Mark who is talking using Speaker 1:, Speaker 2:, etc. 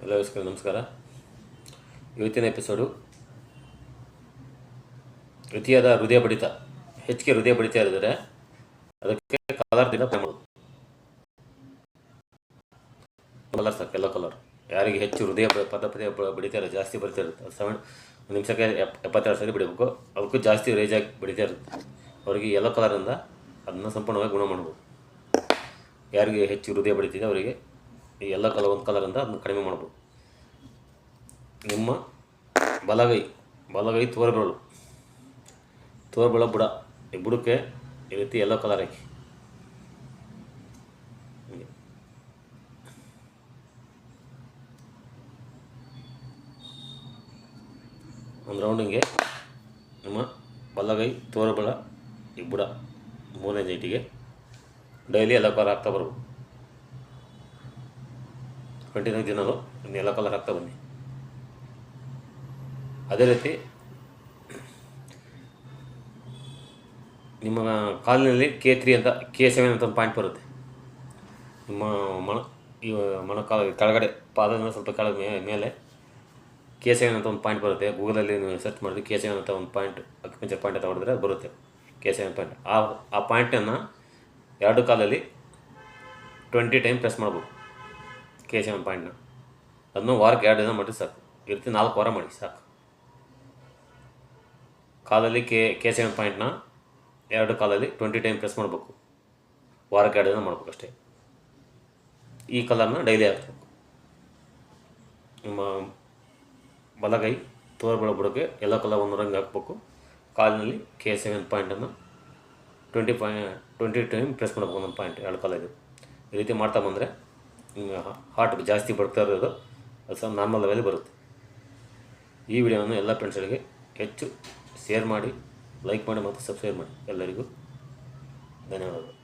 Speaker 1: ಎಲ್ಲರಿಗೂ ನಮಸ್ಕಾರ. ಇವತ್ತಿನ ಎಪಿಸೋಡು ಅತಿಯಾದ ಹೃದಯ ಬಡಿತ, ಹೆಚ್ಚಿಗೆ ಹೃದಯ ಬಡಿತ ಇರಿದರೆ ಅದಕ್ಕೆ ಕಲರ್ದಿಂದ ಕಲರ್ ಸಾಕು. ಎಲ್ಲೋ ಕಲರ್ ಯಾರಿಗೆ ಹೆಚ್ಚು ಹೃದಯ ಪದೇ ಬಡಿತಾ ಇರುತ್ತೆ, ಜಾಸ್ತಿ ಬಡಿತಾ ಇರುತ್ತೆ, ಒಂದು ನಿಮಿಷಕ್ಕೆ 72 ಸರಿ ಬಿಡಬೇಕು. ಅದಕ್ಕೂ ಜಾಸ್ತಿ ರೇಜಾಗಿ ಬಡಿತಾ ಇರುತ್ತೆ ಅವರಿಗೆ ಯೆಲ್ಲೋ ಕಲರಿಂದ ಅದನ್ನು ಸಂಪೂರ್ಣವಾಗಿ ಗುಣ ಮಾಡ್ಬೋದು. ಯಾರಿಗೆ ಹೆಚ್ಚು ಹೃದಯ ಬಡಿತಿದೆ ಅವರಿಗೆ ಈ ಯೆಲ್ಲೋ ಕಲರ್ ಒಂದು ಕಲರಿಂದ ಅದನ್ನು ಕಡಿಮೆ ಮಾಡ್ಬೋದು. ನಿಮ್ಮ ಬಲಗೈ ತೋರ್ಬೆರಳು ಬುಡ, ಈ ಬುಡಕ್ಕೆ ಈ ರೀತಿ ಯೆಲ್ಲೋ ಕಲರ್ ಹಾಕಿ ಒಂದು ರೌಂಡಿಂಗೆ ನಿಮ್ಮ ಬಲಗೈ ತೋರ್ಬೆಳ ಈ ಬುಡ ಮೂರನೇ ಜೈಟಿಗೆ ಡೈಲಿ ಯೆಲ್ಲೋ ಕಲರ್ ಹಾಕ್ತಾ ಬರ್ಬೋದು. ಕಂಟಿನ್ಯೂ ದಿನವೂ ಯೆಲ್ಲೋ ಕಲರ್ ಹಾಕ್ತಾ ಬನ್ನಿ. ಅದೇ ರೀತಿ ನಿಮ್ಮ ಕಾಲಿನಲ್ಲಿ K3 ಅಂತ K7 ಅಂತ ಒಂದು ಪಾಯಿಂಟ್ ಬರುತ್ತೆ. ನಿಮ್ಮ ಮೊಣಕಾಲು ಕೆಳಗಡೆ ಪಾದದಿಂದ ಸ್ವಲ್ಪ ಕೆಳಗೆ ಮೇಲೆ K7 ಅಂತ ಒಂದು ಪಾಯಿಂಟ್ ಬರುತ್ತೆ. ಗೂಗಲಲ್ಲಿ ನೀವು ಸರ್ಚ್ ಮಾಡಿದ್ರೆ K7 ಅಂತ ಒಂದು ಪಾಯಿಂಟ್, ಅಕ್ಯುಪಂಕ್ಚರ್ ಪಾಯಿಂಟ್ ಅಂತ ಹೊಡೆದ್ರೆ ಬರುತ್ತೆ K7 ಪಾಯಿಂಟ್. ಆ ಪಾಯಿಂಟನ್ನು ಎರಡು ಕಾಲಲ್ಲಿ 20 ಟೈಮ್ ಪ್ರೆಸ್ ಮಾಡ್ಬೋದು. K7 ಪಾಯಿಂಟ್ನ ಅದನ್ನು ವಾರಕ್ಕೆ 2 ದಿನ ಮಾಡಿ ಸಾಕು. ಈ ರೀತಿ 4 ವಾರ ಮಾಡಿ ಸಾಕು. ಕಾಲಲ್ಲಿ K7 ಪಾಯಿಂಟ್ನ ಎರಡು ಕಾಲಲ್ಲಿ 20 ಟೈಮ್ ಪ್ರೆಸ್ ಮಾಡಬೇಕು. ವಾರಕ್ಕೆ 2 ದಿನ ಮಾಡ್ಬೇಕು ಅಷ್ಟೇ. ಈ ಕಲರ್ನ ಡೈಲಿ ಹಾಕ್ಬೇಕು. ನಿಮ್ಮ ಬಲಗೈ ತೋರ್ಬೆಳ ಬುಡಕ್ಕೆ ಯೆಲ್ಲೋ ಕಲರ್ ಒಂದು ರಂಗ್ ಹಾಕ್ಬೇಕು. ಕಾಲಿನಲ್ಲಿ K7 ಪಾಯಿಂಟನ್ನು 20 ಟೈಮ್ ಪ್ರೆಸ್ ಮಾಡಬೇಕು. ಒಂದೊಂದು ಪಾಯಿಂಟ್ ಎರಡು ಕಾಲ ಇದು. ಈ ರೀತಿ ಮಾಡ್ತಾ ಬಂದರೆ ನಿಮಗೆ ಹಾರ್ಟ್ ಜಾಸ್ತಿ ಬರ್ತಾ ಇರೋದು ಅದು ಸಹ ನಾರ್ಮಲ್ ಲೆವೆಲ್ ಬರುತ್ತೆ. ಈ ವಿಡಿಯೋವನ್ನು ಎಲ್ಲ ಫ್ರೆಂಡ್ಸ್ಗಳಿಗೆ ಹೆಚ್ಚು ಶೇರ್ ಮಾಡಿ, ಲೈಕ್ ಮಾಡಿ ಮತ್ತು ಸಬ್ಸ್ಕ್ರೈಬ್ ಮಾಡಿ. ಎಲ್ಲರಿಗೂ ಧನ್ಯವಾದಗಳು.